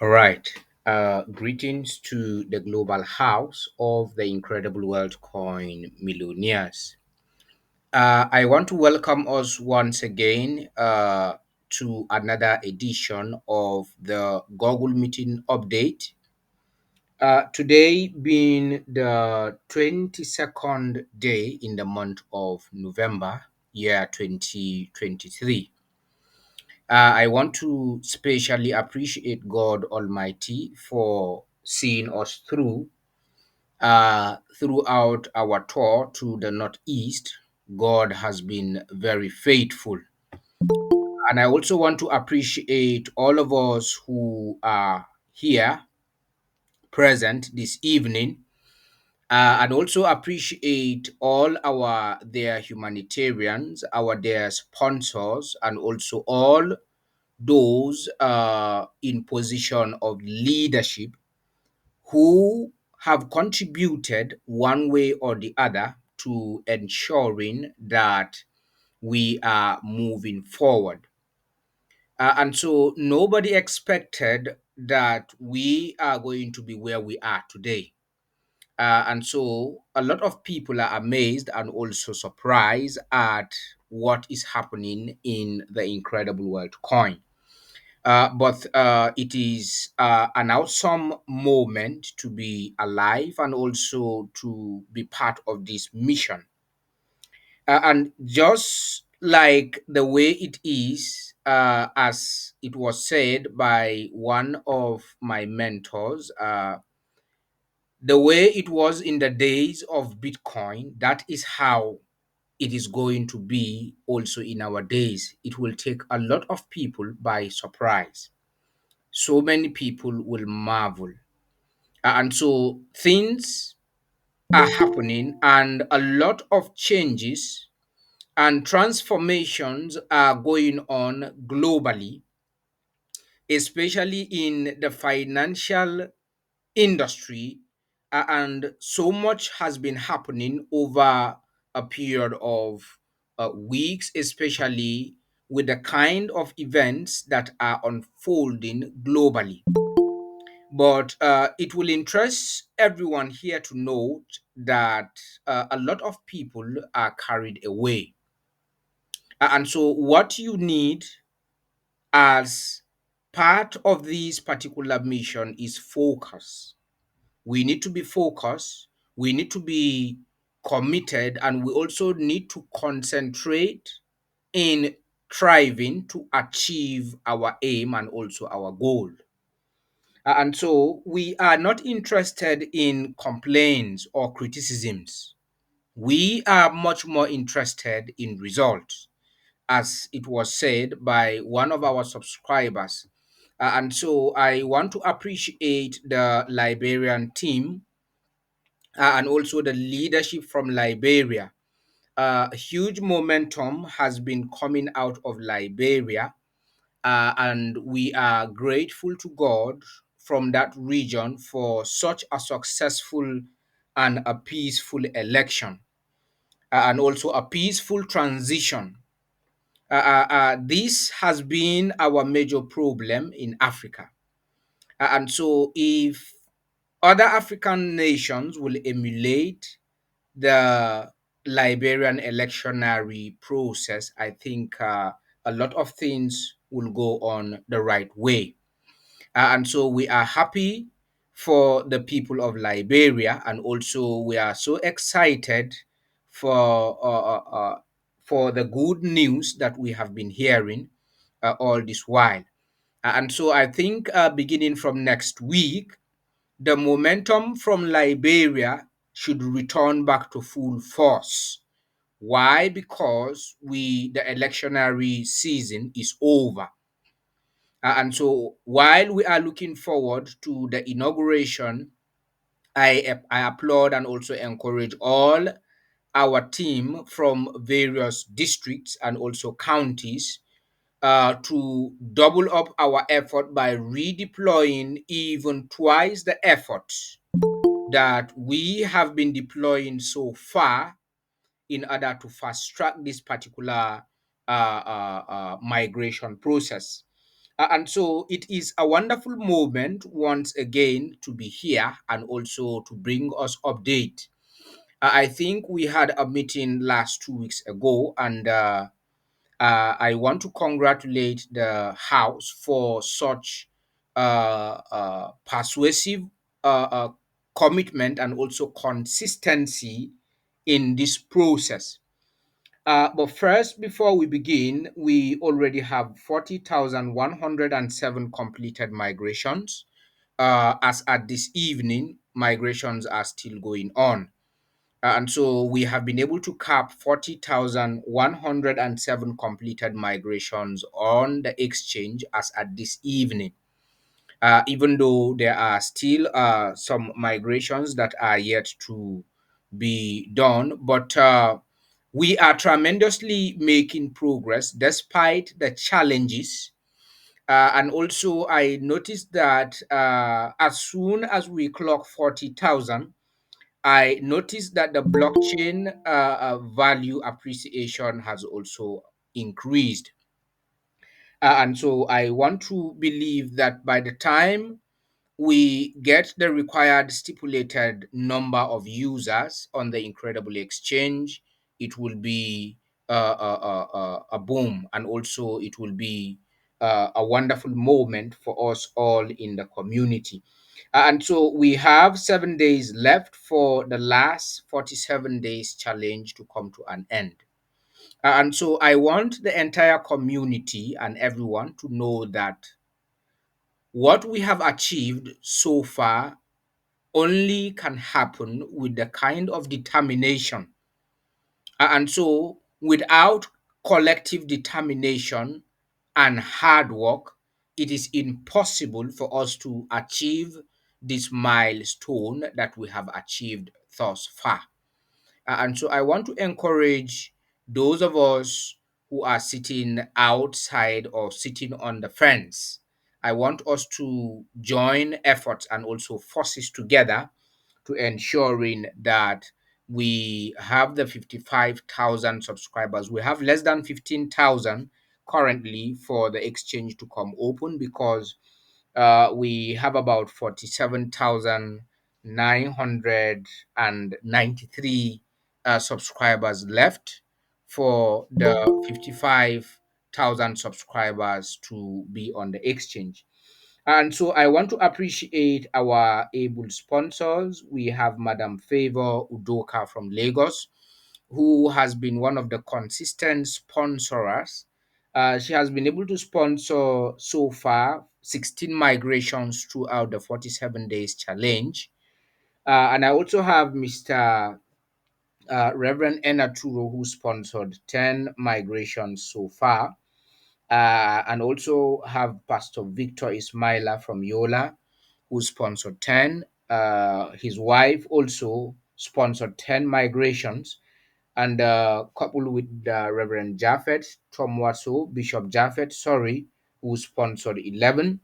All right. Greetings to the global house of the incredible world coin millionaires. I want to welcome us once again to another edition of the Google Meeting update. Today being the 22nd day in the month of November, year 2023. I want to specially appreciate God Almighty for seeing us throughout our tour to the Northeast. God has been very faithful. And I also want to appreciate all of us who are here present this evening. And also appreciate all our their humanitarians, our their sponsors, and also all those in position of leadership who have contributed one way or the other to ensuring that we are moving forward. And so nobody expected that we are going to be where we are today. And so a lot of people are amazed and also surprised at what is happening in the incredible world coin. But it is an awesome moment to be alive and also to be part of this mission. And just like the way it is, as it was said by one of my mentors, the way it was in the days of Bitcoin, that is how it is going to be also in our days. It will take a lot of people by surprise. So many people will marvel. And so things are happening, and a lot of changes and transformations are going on globally, especially in the financial industry. And so much has been happening over a period of weeks, especially with the kind of events that are unfolding globally. But it will interest everyone here to note that a lot of people are carried away. And so, what you need as part of this particular mission is focus. We need to be focused, we need to be committed, and we also need to concentrate in striving to achieve our aim and also our goal. And so we are not interested in complaints or criticisms. We are much more interested in results, as it was said by one of our subscribers. And so I want to appreciate the Liberian team and also the leadership from Liberia. A huge momentum has been coming out of Liberia, and we are grateful to God from that region for such a successful and a peaceful election, and also a peaceful transition. This has been our major problem in Africa. And so, if other African nations will emulate the Liberian electionary process, I think a lot of things will go on the right way. And so we are happy for the people of Liberia, and also we are so excited for uh, uh, uh, for the good news that we have been hearing all this while. And so I think beginning from next week, the momentum from Liberia should return back to full force. Why? Because the electionary season is over. And so while we are looking forward to the inauguration, I applaud and also encourage all our team from various districts and also counties to double up our effort by redeploying even twice the effort that we have been deploying so far in order to fast track this particular migration process. And so it is a wonderful moment once again to be here and also to bring us update. I think we had a meeting last 2 weeks ago, and I want to congratulate the House for such persuasive commitment and also consistency in this process. But first, before we begin, we already have 40,107 completed migrations. As at this evening, migrations are still going on. And so we have been able to cap 40,107 completed migrations on the exchange as at this evening. Even though there are still some migrations that are yet to be done, but we are tremendously making progress despite the challenges. And also, I noticed that as soon as we clock 40,000, I noticed that the blockchain value appreciation has also increased. And so I want to believe that by the time we get the required stipulated number of users on the Incredible Exchange, it will be a boom, and also it will be a wonderful moment for us all in the community. And so we have 7 days left for the last 47 days challenge to come to an end. And so I want the entire community and everyone to know that what we have achieved so far only can happen with the kind of determination. And so, without collective determination and hard work, it is impossible for us to achieve this milestone that we have achieved thus far. And so I want to encourage those of us who are sitting outside or sitting on the fence. I want us to join efforts and also forces together to ensuring that we have the 55,000 subscribers. We have less than 15,000 currently for the exchange to come open, because we have about 47,993 subscribers left for the 55,000 subscribers to be on the exchange. And so I want to appreciate our able sponsors. We have Madam Favor Udoka from Lagos, who has been one of the consistent sponsors. She has been able to sponsor so far 16 migrations throughout the 47 days challenge. And I also have Mr. Reverend Enaturo, who sponsored 10 migrations so far. And also have Pastor Victor Ismaila from Yola, who sponsored 10. His wife also sponsored 10 migrations, and coupled with Reverend Japheth Tomwaso, Bishop Japheth, sorry, who sponsored 11,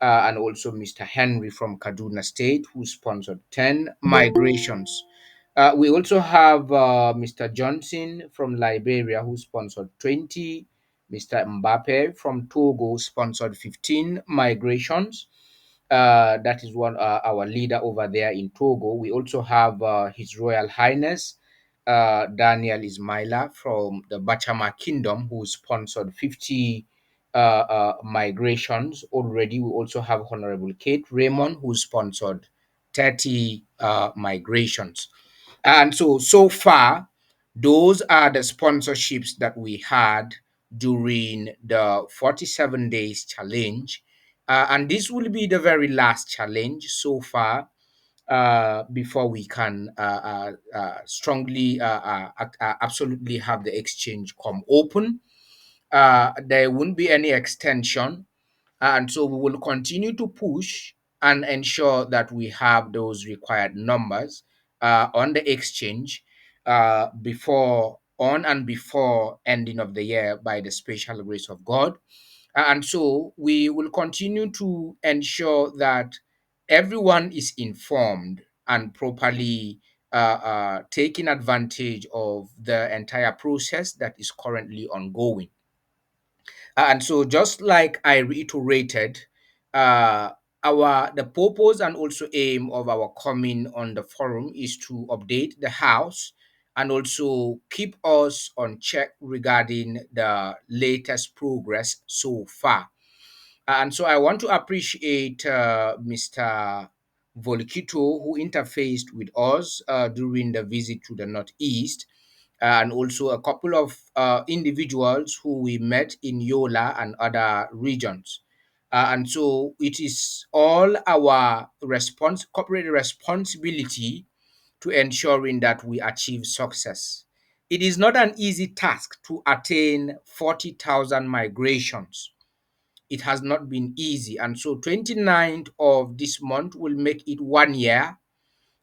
and also Mr. Henry from Kaduna State, who sponsored 10 migrations. We also have Mr. Johnson from Liberia, who sponsored 20. Mr. Mbappe from Togo sponsored 15 migrations. That is one our leader over there in Togo. We also have His Royal Highness Daniel Ismaila from the Bachama Kingdom, who sponsored 50 migrations already. We also have Honorable Kate Raymond, who sponsored 30 migrations. And so far, those are the sponsorships that we had during the 47 days challenge. And this will be the very last challenge so far, before we can strongly, absolutely have the exchange come open. There won't be any extension, and so we will continue to push and ensure that we have those required numbers on the exchange before on and before ending of the year by the special grace of God. And so we will continue to ensure that everyone is informed and properly taking advantage of the entire process that is currently ongoing. And so, just like I reiterated, uh, the purpose and also aim of our coming on the forum is to update the house and also keep us on check regarding the latest progress so far. And so I want to appreciate Mr. Volkito, who interfaced with us during the visit to the Northeast, and also a couple of individuals who we met in Yola and other regions. And so it is all our corporate responsibility to ensuring that we achieve success. It is not an easy task to attain 40,000 migrations. It has not been easy. And so 29th of this month will make it 1 year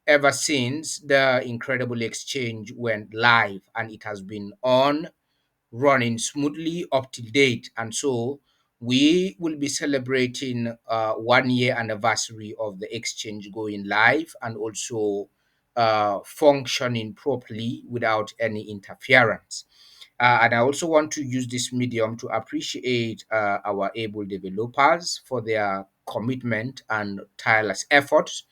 ever since the incredible exchange went live, and it has been on running smoothly up to date. And so we will be celebrating 1 year anniversary of the exchange going live and also functioning properly without any interference. And I also want to use this medium to appreciate our able developers for their commitment and tireless efforts,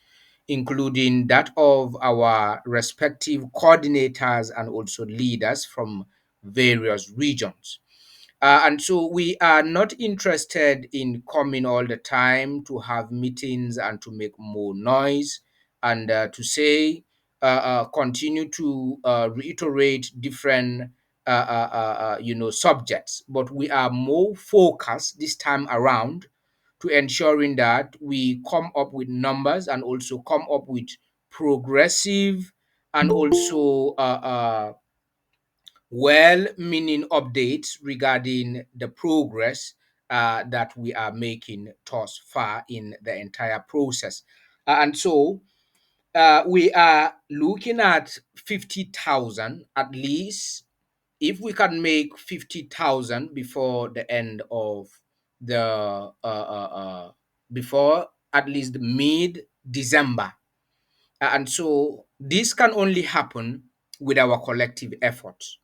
including that of our respective coordinators and also leaders from various regions. And so we are not interested in coming all the time to have meetings and to make more noise and to say, continue to reiterate different, subjects. But we are more focused this time around to ensuring that we come up with numbers and also come up with progressive and also well-meaning updates regarding the progress that we are making thus far in the entire process. And so we are looking at 50,000 at least. If we can make 50,000 before the end of the before at least mid December, and so this can only happen with our collective efforts.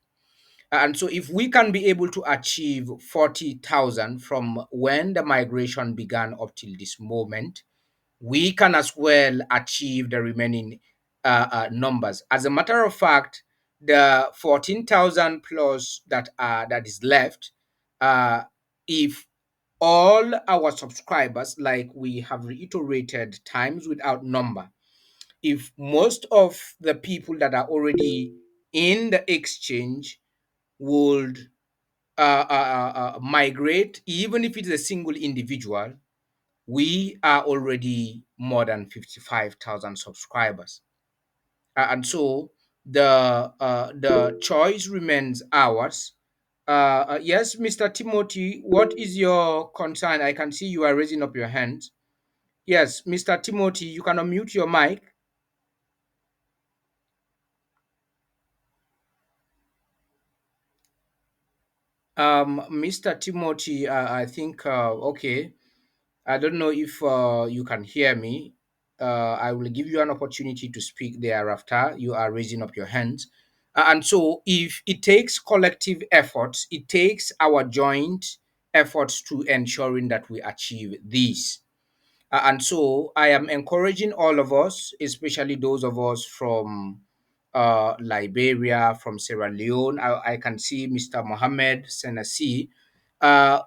And so, if we can be able to achieve 40,000 from when the migration began up till this moment, we can as well achieve the remaining numbers. As a matter of fact, the 14,000 plus that is left, uh, if all our subscribers, like we have reiterated times without number, if most of the people that are already in the exchange would migrate, even if it's a single individual, we are already more than 55,000 subscribers. And so the choice remains ours. Yes, Mr. Timothy, what is your concern? I can see you are raising up your hand. Yes, Mr. Timothy, you can unmute your mic. Mr. Timothy, I think, okay. I don't know if you can hear me. I will give you an opportunity to speak thereafter. You are raising up your hands. And so, if it takes collective efforts, it takes our joint efforts to ensuring that we achieve this. And so I am encouraging all of us, especially those of us from Liberia, from Sierra Leone. I can see Mr. Mohammed Senasi.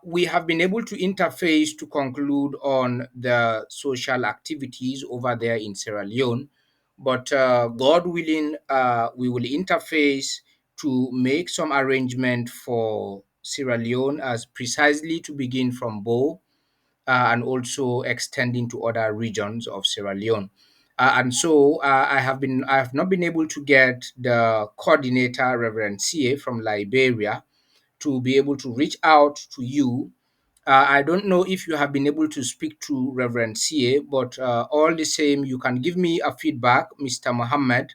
We have been able to interface to conclude on the social activities over there in Sierra Leone. But God willing, we will interface to make some arrangement for Sierra Leone as precisely to begin from Bo and also extending to other regions of Sierra Leone. And so I have not been able to get the coordinator, Reverend CA from Liberia, to be able to reach out to you. I don't know if you have been able to speak to Reverend CA, but all the same, you can give me a feedback, Mr. Mohammed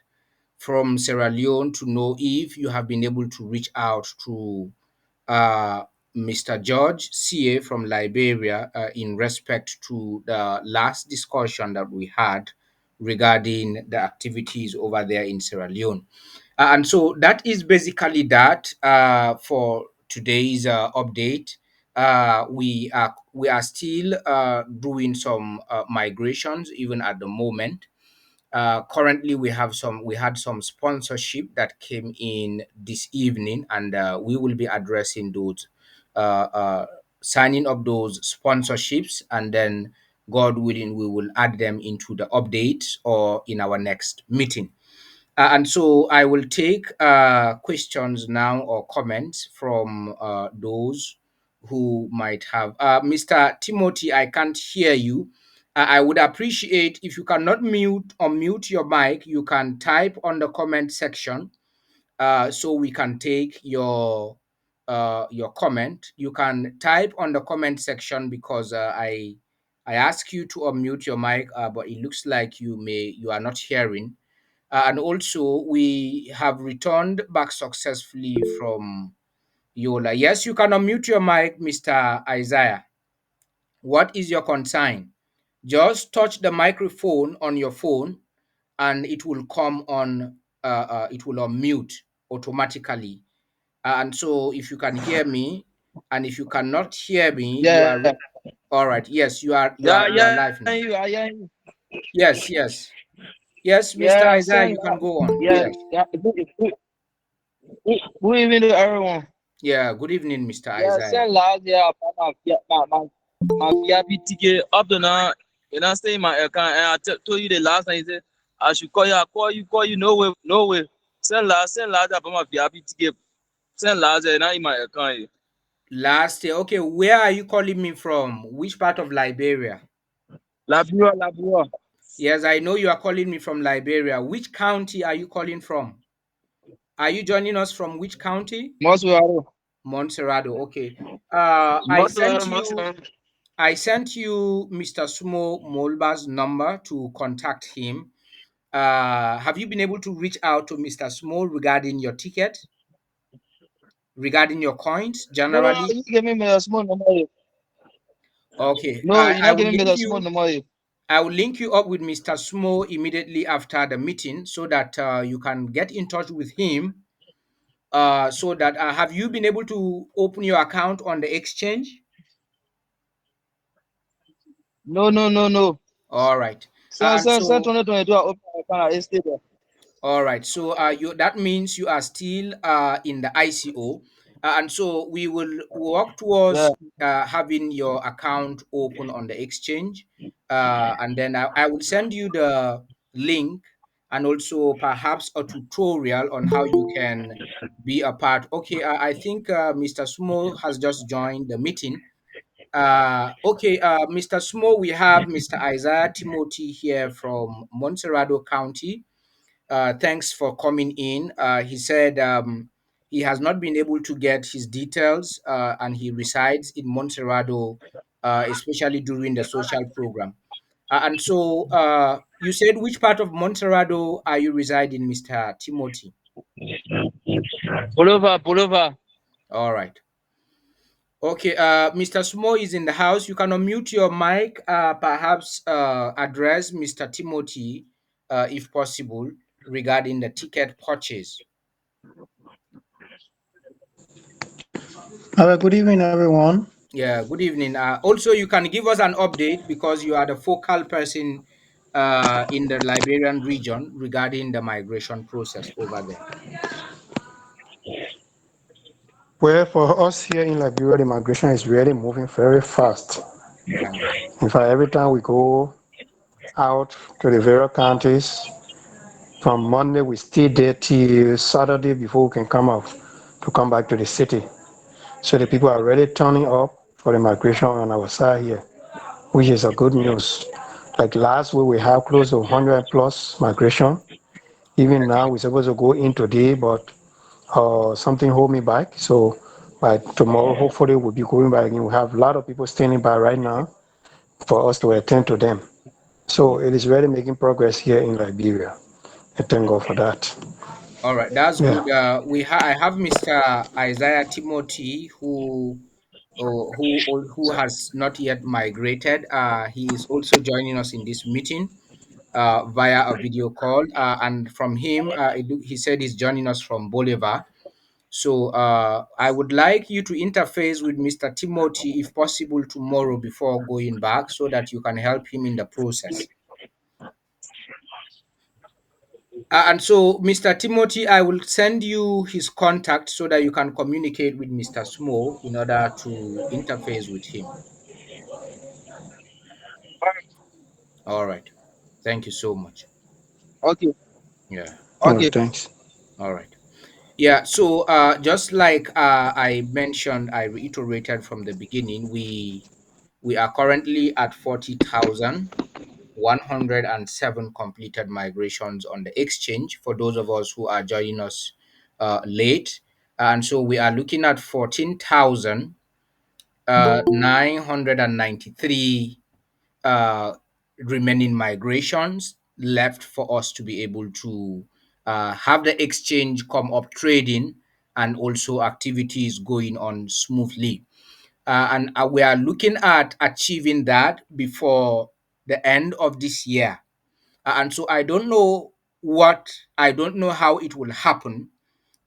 from Sierra Leone, to know if you have been able to reach out to uh, Mr. George CA from Liberia in respect to the last discussion that we had regarding the activities over there in Sierra Leone. And so that is basically that for today's update. we are still doing some migrations even at the moment. Currently, we had some sponsorship that came in this evening, and we will be addressing those, signing up those sponsorships, and then God willing, we will add them into the updates or in our next meeting. And so I will take questions now or comments from those who might have. Mr. Timothy, I can't hear you. I would appreciate if you cannot mute or mute your mic, you can type on the comment section, so we can take your comment. You can type on the comment section because I ask you to unmute your mic, but it looks like you are not hearing. And also, we have returned back successfully from Yola. Yes, you can unmute your mic, Mr. Isaiah. What is your concern? Just touch the microphone on your phone and it will come on, it will unmute automatically. And so, if you can hear me, and if you cannot hear me, you Yeah, are all right. Yes, you are yeah, you are yeah, live now. you, I hear you. Yes, yes. Yes, Mr. Yeah, Isaiah, send you can that. go on. Yeah, Yes. yeah. Good evening to everyone. Yeah, good evening, Mr. Yeah, Isaiah. send last year my VIP ticket up to now. You know, stay in my account. And told you the last time you said I should call you. I call you. No way, no way. Send last about my VIP ticket. Send last year now in my account. Last year. Okay, where are you calling me from? Which part of Liberia? La Bua. Yes, I know you are calling me from Liberia. Which county are you calling from? Are you joining us from which county? Mosuaro. Montserrado. Okay. I Mosuaro, sent you Mosuaro. I sent you Mr. Sumo Molba's number to contact him. Have you been able to reach out to Mr. Sumo regarding your ticket, regarding your coins No, no, no. generally? You give me a small number. Okay. No, I, you're I not will giving me link the small you number. I will link you up with Mr. Smo immediately after the meeting so that you can get in touch with him. So that have you been able to open your account on the exchange? No, no, no, no. All right. And Send so 2022. I open my account. I stay there. all right. So you that means you are still in the ICO, and so we will work Yeah. towards having your account open on the exchange, and then I will send you the link and also perhaps a tutorial on how you can be a part. Okay, I think Mr. Sumo has just joined the meeting. Okay, Mr. Sumo, we have Mr. Isaiah Timothy here from Montserrado County. Thanks for coming in. He said he has not been able to get his details, and he resides in Montserrado, especially during the social program. And so, you said which part of Montserrado are you residing, Mr. Timothy? Pullover. All right. Okay, Mr. Smo is in the house. You can unmute your mic, perhaps address Mr. Timothy, if possible, regarding the ticket purchase. Good evening, everyone. Yeah, good evening. Also, you can give us an update because you are the focal person in the Liberian region regarding the migration process over there. Well, for us here in Liberia, the migration is really moving very fast. Yeah. In fact, every time we go out to the various counties, from Monday we stay there till Saturday before we can come out to come back to the city. So the people are really turning up for the migration on our side here, which is a good news. Like last week, we have close to 100 plus migration. Even now, we're supposed to go in today, but something hold me back. So by tomorrow, hopefully, we'll be going back again. We have a lot of people standing by right now for us to attend to them. So it is really making progress here in Liberia. I thank God for that. All right, that's Yeah. good. I have Mr. Isaiah Timothy who has not yet migrated. He is also joining us in this meeting via a video call, and from him, he said he's joining us from Bolivar. So I would like you to interface with Mr. Timothy, if possible, tomorrow before going back, so that you can help him in the process. And so, Mr. Timothy, I will send you his contact so that you can communicate with Mr. Smo in order to interface with him. All right. Thank you so much. Okay, Yeah. All right, okay. thanks. All right. Yeah. So, just like I mentioned, I reiterated from the beginning, we are currently at 40,107 completed migrations on the exchange for those of us who are joining us late. And so we are looking at 14,993 uh, remaining migrations left for us to be able to have the exchange come up trading and also activities going on smoothly. And we are looking at achieving that before the end of this year. And so I don't know how it will happen,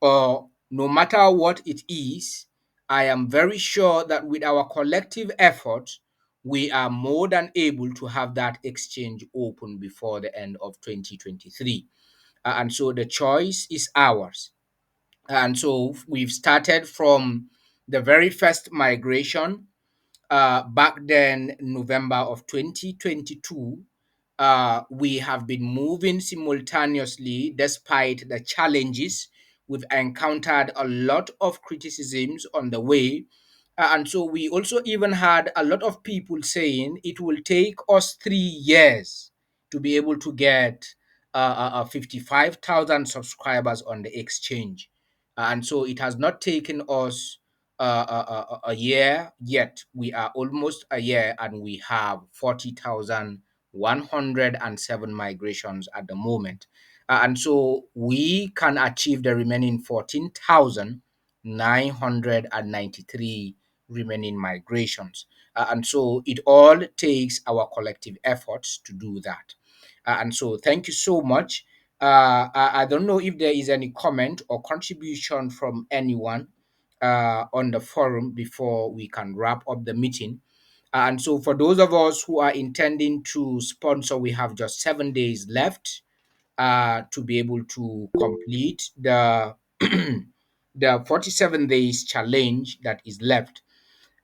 or no matter what it is, I am very sure that with our collective effort, we are more than able to have that exchange open before the end of 2023. And so the choice is ours. And so we've started from the very first migration back then, November of 2022. We have been moving simultaneously despite the challenges. We've encountered a lot of criticisms on the way. And so we also even had a lot of people saying it will take us 3 years to be able to get 55,000 subscribers on the exchange. And so it has not taken us a year yet. We are almost a year and we have 40,107 migrations at the moment. And so we can achieve the remaining 14,993 remaining migrations. And so it all takes our collective efforts to do that. And so thank you so much. I don't know if there is any comment or contribution from anyone on the forum before we can wrap up the meeting. And so, for those of us who are intending to sponsor, we have just 7 days left to be able to complete the the 47 days challenge that is left.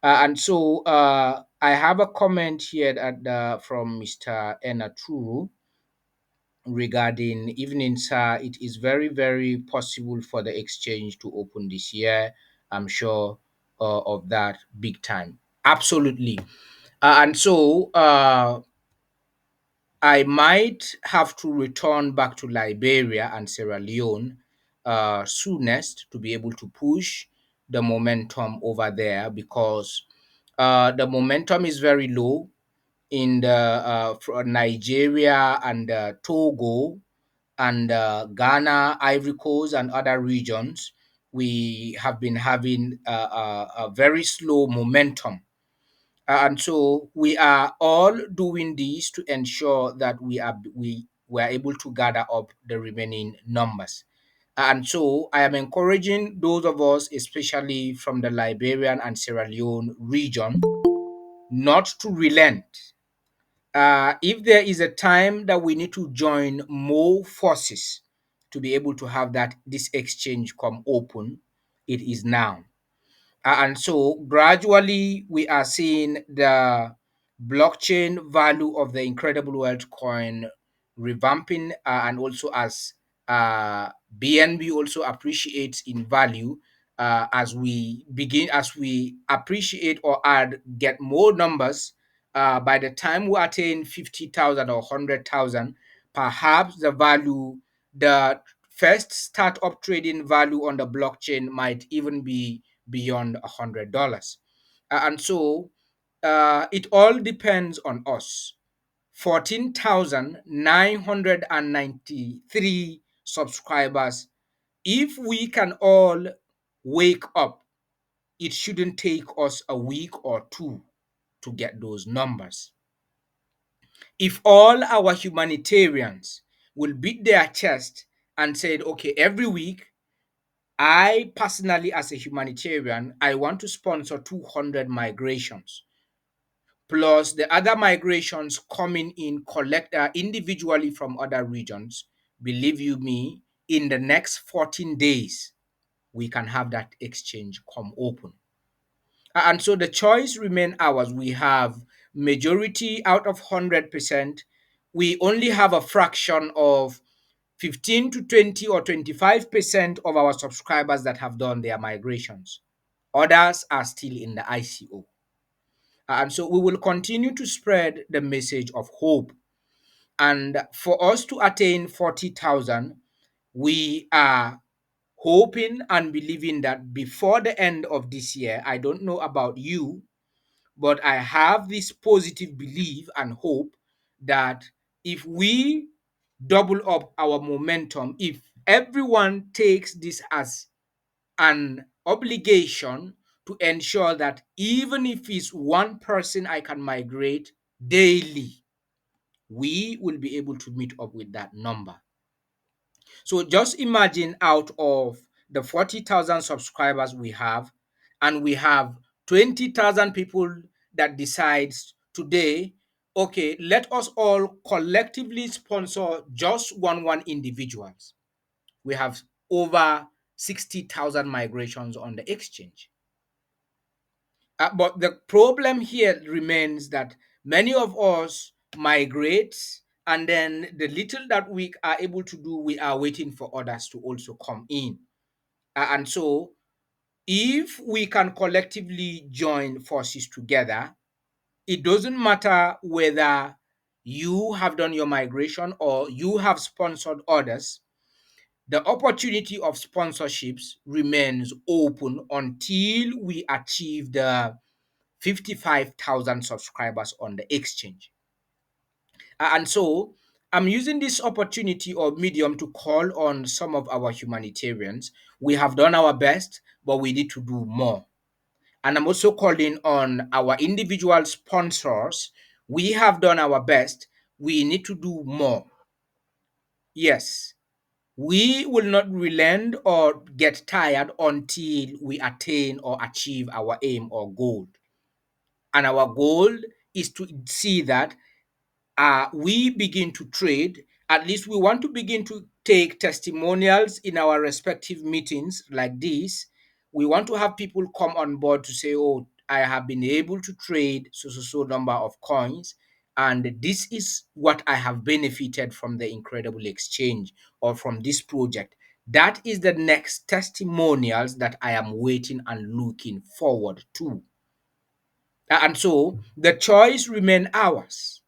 And so, I have a comment here from Mr. Enaturu regarding evening, sir. It is very, very possible for the exchange to open this year. I'm sure of that big time. Absolutely. And so I might have to return back to Liberia and Sierra Leone soonest to be able to push the momentum over there, because the momentum is very low in the Nigeria and Togo and Ghana, Ivory Coast, and other regions. We have been having a very slow momentum. And so we are all doing this to ensure that we are able to gather up the remaining numbers. And so I am encouraging those of us, especially from the Liberian and Sierra Leone region, not to relent. If there is a time that we need to join more forces to be able to have this exchange come open, it is now. And so gradually we are seeing the blockchain value of the incredible wealth coin revamping, and also as BNB also appreciates in value, as we appreciate or add, get more numbers. By the time we attain 50,000 or 100,000, perhaps the first startup trading value on the blockchain might even be beyond $100. And so it all depends on us. 14,993 subscribers. If we can all wake up, it shouldn't take us a week or two to get those numbers. If all our humanitarians will beat their chest and said, okay, every week I personally, as a humanitarian, I want to sponsor 200 migrations plus the other migrations coming in individually from other regions. Believe you me, in the next 14 days, we can have that exchange come open. And so the choice remain ours. We have majority out of 100%. We only have a fraction of 15 to 20 or 25% of our subscribers that have done their migrations. Others are still in the ICO. And so we will continue to spread the message of hope. And for us to attain 40,000, we are hoping and believing that before the end of this year, I don't know about you, but I have this positive belief and hope that if we double up our momentum, if everyone takes this as an obligation to ensure that even if it's one person I can migrate daily, we will be able to meet up with that number. So just imagine out of the 40,000 subscribers we have, and we have 20,000 people that decides today, okay, let us all collectively sponsor just one individuals. We have over 60,000 migrations on the exchange. But the problem here remains that many of us migrate, and then the little that we are able to do, we are waiting for others to also come in. And so, if we can collectively join forces together, it doesn't matter whether you have done your migration or you have sponsored others. The opportunity of sponsorships remains open until we achieve the 55,000 subscribers on the exchange. And so I'm using this opportunity or medium to call on some of our humanitarians. We have done our best, but we need to do more. And I'm also calling on our individual sponsors. We have done our best. We need to do more. Yes, we will not relent or get tired until we attain or achieve our aim or goal. And our goal is to see that we begin to trade. At least we want to begin to take testimonials in our respective meetings like this. We want to have people come on board to say, oh, I have been able to trade so number of coins, and this is what I have benefited from the incredible exchange or from this project. That is the next testimonials that I am waiting and looking forward to. And so the choice remains ours.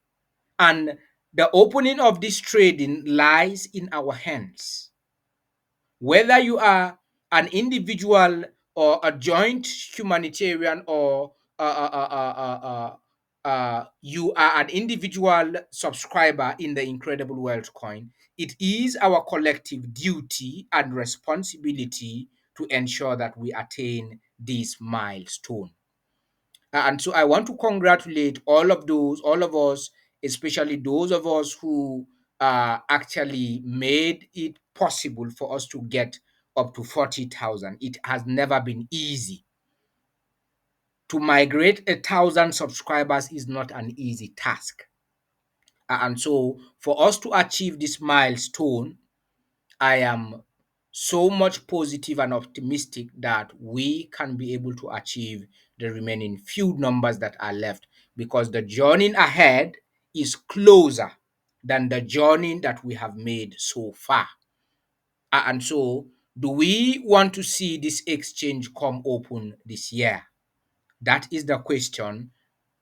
And the opening of this trading lies in our hands. Whether you are an individual or a joint humanitarian, or you are an individual subscriber in the Incredible Wealth Coin, it is our collective duty and responsibility to ensure that we attain this milestone. And so I want to congratulate all of us, especially those of us who actually made it possible for us to get up to 40,000. It has never been easy. To migrate 1,000 subscribers is not an easy task. And so for us to achieve this milestone, I am so much positive and optimistic that we can be able to achieve the remaining few numbers that are left, because the journey ahead is closer than the journey that we have made so far. And so, do we want to see this exchange come open this year? That is the question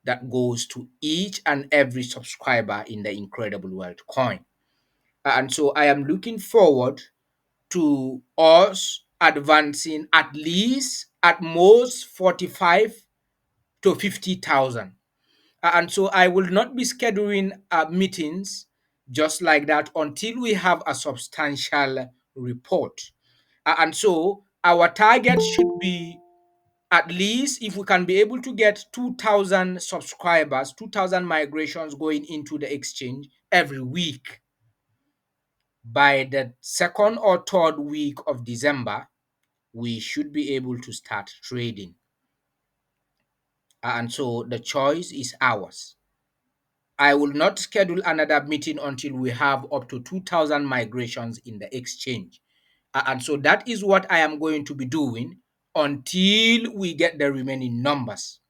that goes to each and every subscriber in the Incredible World Coin. And so, I am looking forward to us advancing at least at most 45 to 50,000. And so I will not be scheduling meetings just like that until we have a substantial report. And so our target should be, at least if we can be able to get 2,000 subscribers, 2,000 migrations going into the exchange every week by the second or third week of December, we should be able to start trading. And so the choice is ours. I will not schedule another meeting until we have up to 2,000 migrations in the exchange. And so that is what I am going to be doing until we get the remaining numbers.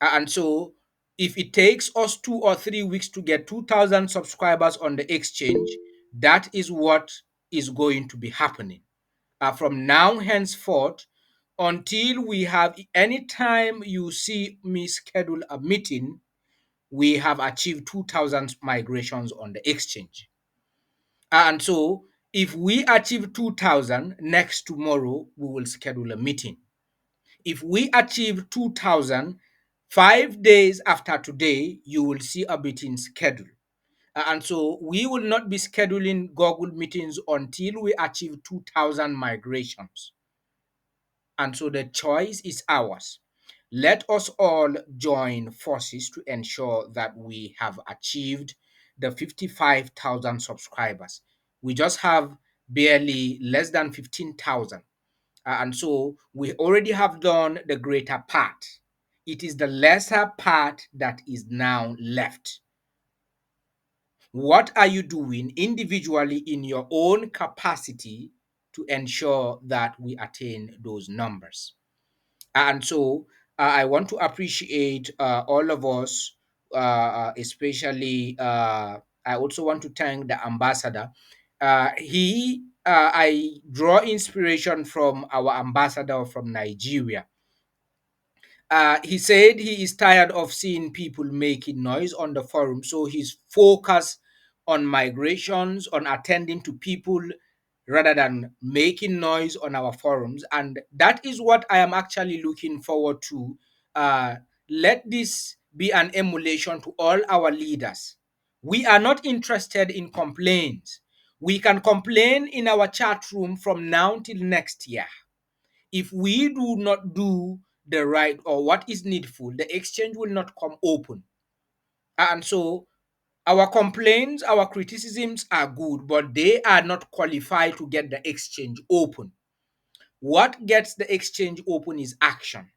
And so if it takes us 2 or 3 weeks to get 2,000 subscribers on the exchange, that is what is going to be happening. From now henceforth, until we have, anytime you see me schedule a meeting, we have achieved 2,000 migrations on the exchange. And so if we achieve 2,000, next tomorrow, we will schedule a meeting. If we achieve 2,000, 5 days after today, you will see a meeting schedule. And so we will not be scheduling Google meetings until we achieve 2,000 migrations. And so the choice is ours. Let us all join forces to ensure that we have achieved the 55,000 subscribers. We just have barely less than 15,000. And so we already have done the greater part. It is the lesser part that is now left. What are you doing individually in your own capacity to ensure that we attain those numbers? And so I want to appreciate all of us, especially I also want to thank the ambassador. I draw inspiration from our ambassador from Nigeria. He said he is tired of seeing people making noise on the forum, so he's focused on migrations, on attending to people rather than making noise on our forums. And that is what I am actually looking forward to. Uh, Let this be an emulation to all our leaders. We are not interested in complaints. We can complain in our chat room from now till next year. If we do not do the right or what is needful, the exchange will not come open. And so our complaints, our criticisms are good, but they are not qualified to get the exchange open. What gets the exchange open is action.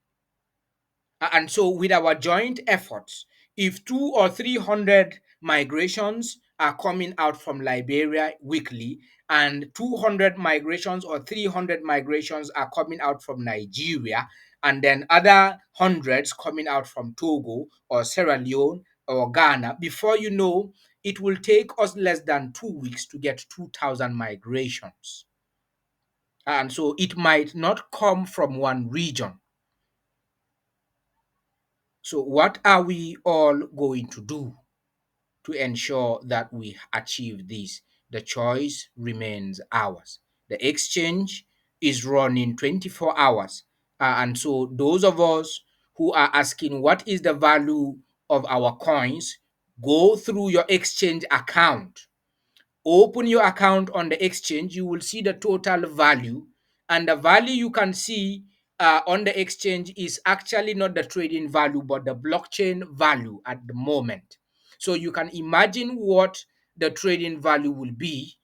And so, with our joint efforts, if 200 or 300 migrations are coming out from Liberia weekly, and 200 migrations or 300 migrations are coming out from Nigeria, and then other hundreds coming out from Togo or Sierra Leone or Ghana, before you know, it will take us less than 2 weeks to get 2,000 migrations. And so it might not come from one region. So, what are we all going to do to ensure that we achieve this? The choice remains ours. The exchange is running 24 hours. And so, those of us who are asking what is the value of our coins, go through your exchange account. Open your account on the exchange, you will see the total value, and the value you can see on the exchange is actually not the trading value but the blockchain value at the moment. So you can imagine what the trading value will be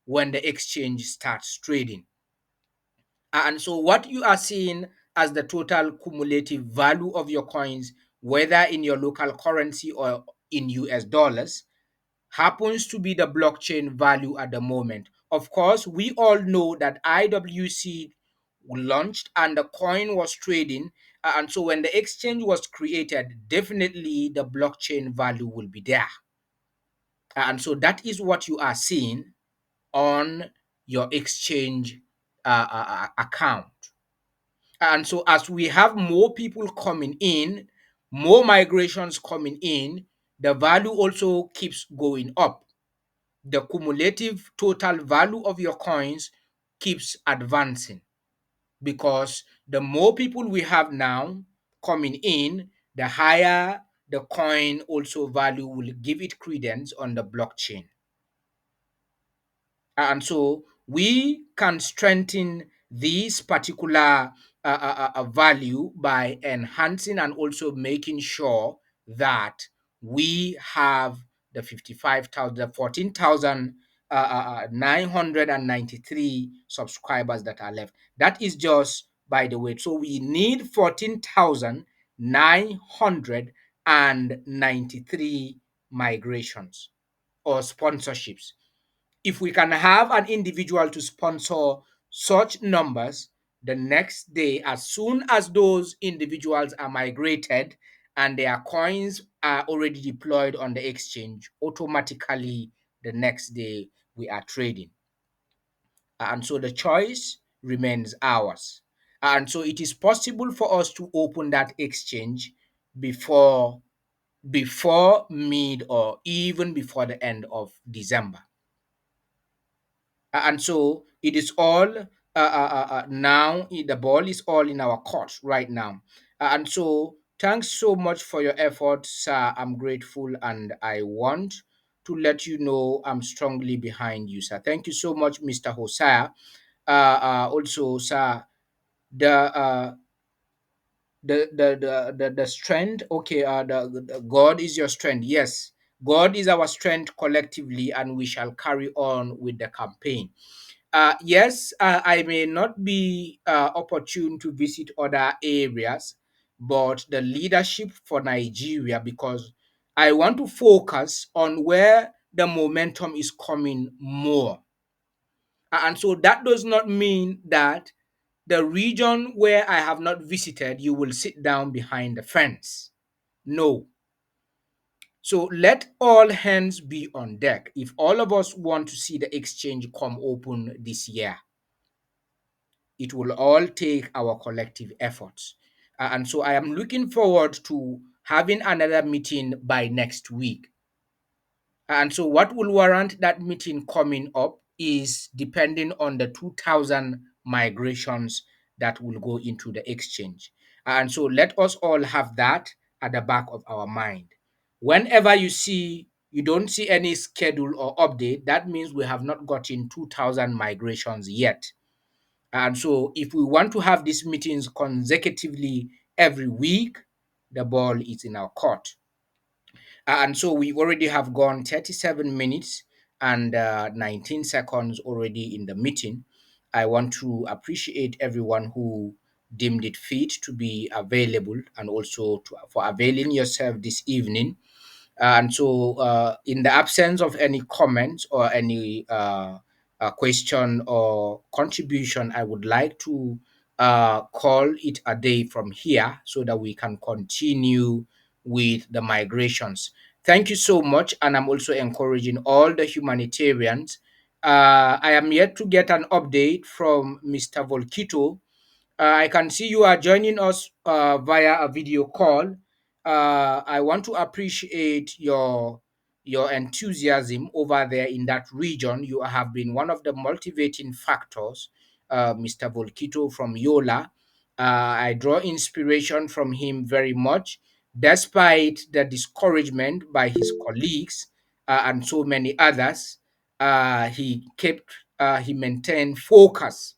when the exchange starts trading. And so what you are seeing as the total cumulative value of your coins, whether in your local currency or in US dollars, happens to be the blockchain value at the moment. Of course, we all know that IWC launched and the coin was trading. And so when the exchange was created, definitely the blockchain value will be there. And so that is what you are seeing on your exchange account. And so as we have more people coming in, more migrations coming in, the value also keeps going up. The cumulative total value of your coins keeps advancing, because the more people we have now coming in, the higher the coin also value will give it credence on the blockchain. And so we can strengthen this particular value by enhancing and also making sure that we have the 55,000, the 14,000 993 subscribers that are left. That is just by the way. So we need 14,993 migrations or sponsorships. If we can have an individual to sponsor such numbers, the next day, as soon as those individuals are migrated and their coins are already deployed on the exchange, automatically the next day we are trading. And so the choice remains ours. And so it is possible for us to open that exchange before mid or even before the end of December. And so it is all now, the ball is all in our court right now. And so thanks so much for your efforts, sir. I'm grateful and I want to let you know I'm strongly behind you, sir. Thank you so much, Mr. Hosea. Also, sir, the the strength, okay, the God is your strength. Yes, God is our strength collectively, and we shall carry on with the campaign. Yes, I may not be opportune to visit other areas, but the leadership for Nigeria, because I want to focus on where the momentum is coming more. And so that does not mean that the region where I have not visited, you will sit down behind the fence. No. So let all hands be on deck. If all of us want to see the exchange come open this year, it will all take our collective efforts. And so I am looking forward to having another meeting by next week. And so what will warrant that meeting coming up is depending on the 2,000 migrations that will go into the exchange. And so let us all have that at the back of our mind. Whenever you don't see any schedule or update, that means we have not gotten 2,000 migrations yet. And so if we want to have these meetings consecutively every week, the ball is in our court. And so we already have gone 37 minutes and 19 seconds already in the meeting. I want to appreciate everyone who deemed it fit to be available and also for availing yourself this evening. And so, in the absence of any comments or any question or contribution, I would like to call it a day from here so that we can continue with the migrations. Thank you so much. And I'm also encouraging all the humanitarians. I am yet to get an update from Mr. Volkito. I can see you are joining us via a video call. I want to appreciate your enthusiasm over there in that region. You have been one of the motivating factors, Mr. Volkito from Yola. I draw inspiration from him very much, despite the discouragement by his colleagues and so many others. He maintained focus,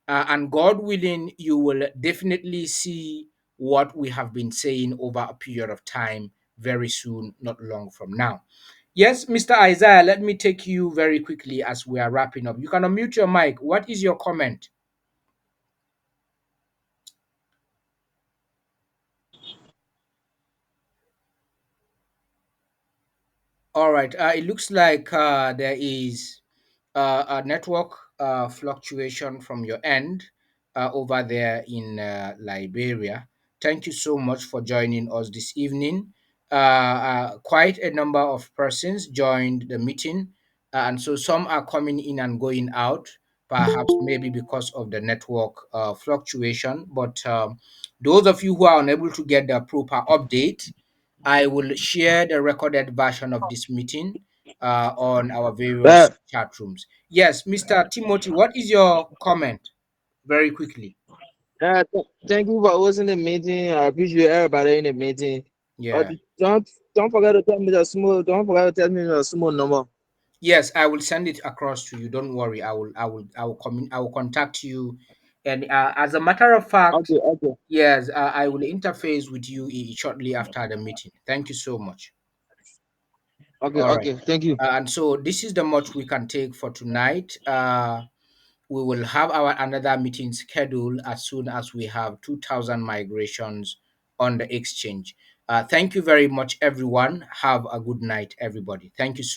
and God willing, you will definitely see what we have been saying over a period of time very soon, not long from now. Yes, Mr. Isaiah, let me take you very quickly as we are wrapping up. You can unmute your mic. What is your comment? All right. It looks like there is a network fluctuation from your end over there in Liberia. Thank you so much for joining us this evening. Quite a number of persons joined the meeting, and so some are coming in and going out, perhaps maybe because of the network fluctuation. But those of you who are unable to get the proper update, I will share the recorded version of this meeting on our various Yeah, chat rooms. Yes, Mr. Timothy, what is your comment? Very quickly. thank you for hosting the meeting. I appreciate everybody in the meeting. Yeah. Don't forget to tell me the small. Don't forget to tell me the small number. Yes, I will send it across to you. Don't worry. I will contact you. And as a matter of fact, Okay, okay. yes, I will interface with you shortly after the meeting. Thank you so much. Okay, All right. okay. Thank you. And so this is the much we can take for tonight. We will have our another meeting scheduled as soon as we have 2,000 migrations on the exchange. Thank you very much, everyone. Have a good night, everybody. Thank you so